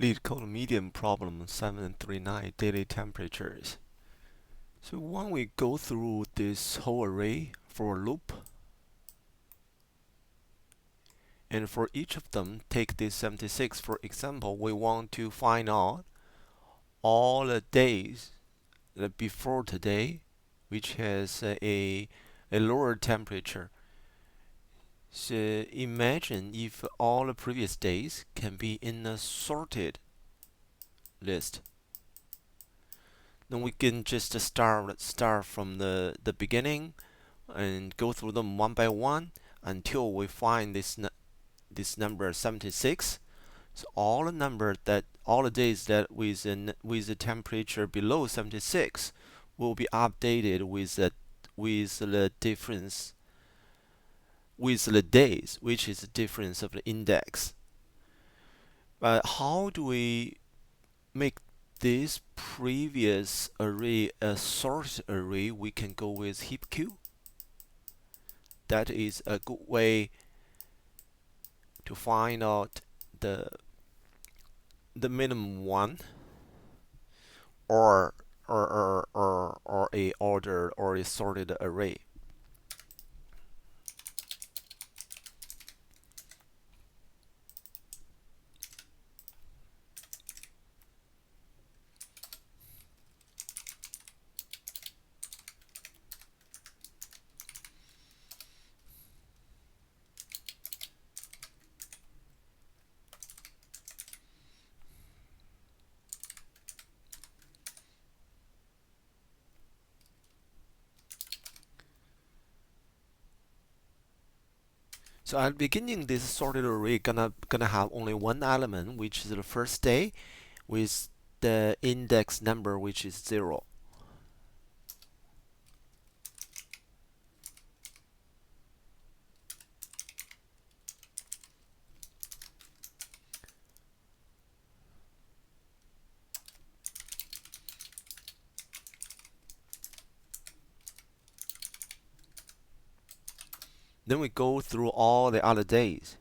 Leetcode medium problem 739 daily temperatures. So when we go through this whole array for a loop, and for each of them, take this 76 for example, we want to find out all the days before today, which has a lower temperature. So imagine if all the previous days can be in a sorted list. Then we can just start from the beginning and go through them one by one until we find this number 76. So all the days that with the temperature below 76 will be updated with the difference with the days, which is the difference of the index. But how do we make this previous array a sorted array? We can go with heap queue. That is a good way to find out the minimum one, or a ordered or a sorted array. So at the beginning, this sorted array gonna have only one element, which is the first day, with the index number, which is 0. Then we go through all the other days.